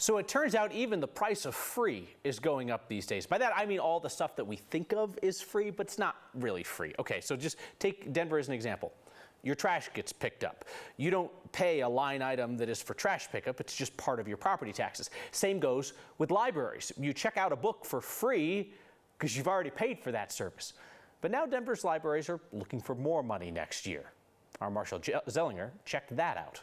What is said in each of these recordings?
So it turns out even the price of free is going up these days. By that, I mean all the stuff that we think of is free, but it's not really free. Okay, so just take Denver as an example. Your trash gets picked up. You don't pay a line item that is for trash pickup. It's just part of your property taxes. Same goes with libraries. You check out a book for free because you've already paid for that service. But now Denver's libraries are looking for more money next year. Our Marshall Zellinger checked that out.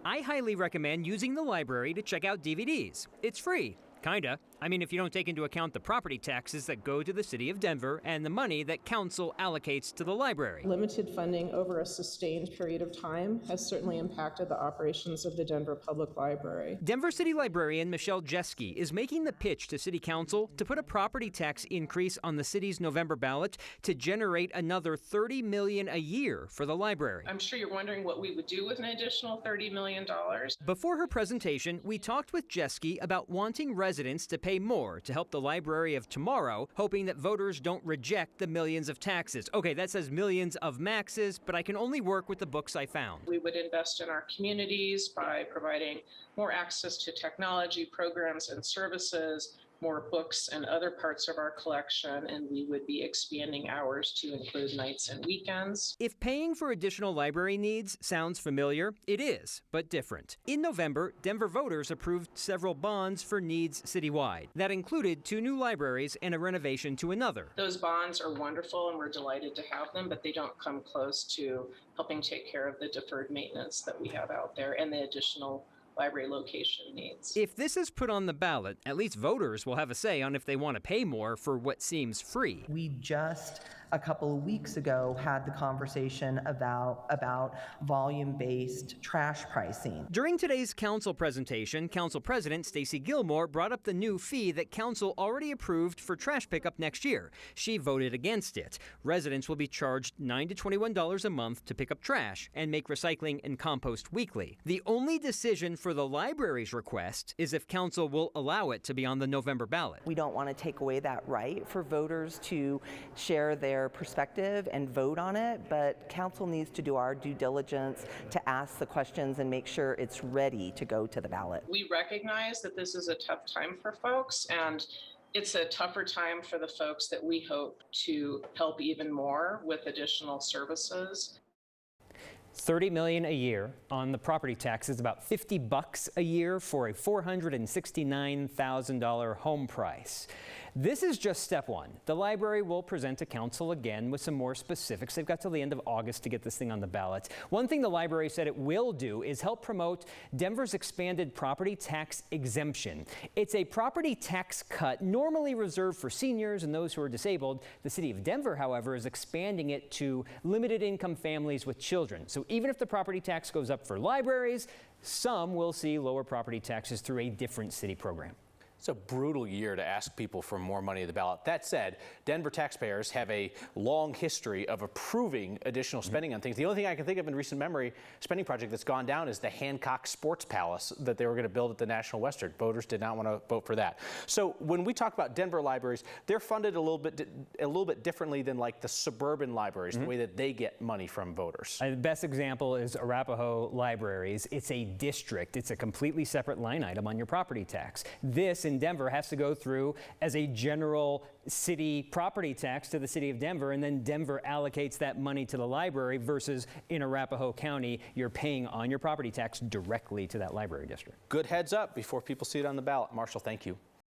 I highly recommend using the library to check out DVDs. It's free, kinda. I mean, if you don't take into account the property taxes that go to the city of Denver and the money that council allocates to the library. Limited funding over a sustained period of time has certainly impacted the operations of the Denver Public Library. Denver City Librarian Michelle Jeske is making the pitch to City Council to put a property tax increase on the city's November ballot to generate another $30 million a year for the library. I'm sure you're wondering what we would do with an additional $30 million. Before her presentation, we talked with Jeske about wanting residents to pay more to help the library of tomorrow, hoping that voters don't reject the millions of taxes. Okay, that says millions of maxes, but I can only work with the books I found. We would invest in our communities by providing more access to technology, programs, and services, more books and other parts of our collection, and we would be expanding hours to include nights and weekends. If paying for additional library needs sounds familiar, it is, but different. In November, Denver voters approved several bonds for needs citywide. That included 2 new libraries and a renovation to another. Those bonds are wonderful and we're delighted to have them, but they don't come close to helping take care of the deferred maintenance that we have out there and the additional library location needs. If this is put on the ballot, at least voters will have a say on if they want to pay more for what seems free. We just a couple of weeks ago had the conversation about volume-based trash pricing. During today's council presentation, Council President Stacey Gilmore brought up the new fee that council already approved for trash pickup next year. She voted against it. Residents will be charged $9 to $21 a month to pick up trash and make recycling and compost weekly. The only decision for the library's request is if council will allow it to be on the November ballot. We don't want to take away that right for voters to share their perspective and vote on it, but council needs to do our due diligence to ask the questions and make sure it's ready to go to the ballot. We recognize that this is a tough time for folks, and it's a tougher time for the folks that we hope to help even more with additional services. $30 million a year on the property tax is about $50 a year for a $469,000 home price. This is just step one. The library will present to council again with some more specifics. They've got till the end of August to get this thing on the ballot. One thing the library said it will do is help promote Denver's expanded property tax exemption. It's a property tax cut normally reserved for seniors and those who are disabled. The city of Denver, however, is expanding it to limited income families with children. So even if the property tax goes up for libraries, some will see lower property taxes through a different city program. It's a brutal year to ask people for more money at the ballot. That said, Denver taxpayers have a long history of approving additional spending on things. The only thing I can think of in recent memory, spending project that's gone down is the Hancock Sports Palace that they were going to build at the National Western. Voters did not want to vote for that. So when we talk about Denver libraries, they're funded a little bit differently than like the suburban libraries, the way that they get money from voters. The best example is Arapahoe Libraries. It's a district. It's a completely separate line item on your property tax. This in Denver has to go through as a general city property tax to the city of Denver, and then Denver allocates that money to the library versus in Arapahoe County, you're paying on your property tax directly to that library district. Good heads up before people see it on the ballot. Marshall, thank you.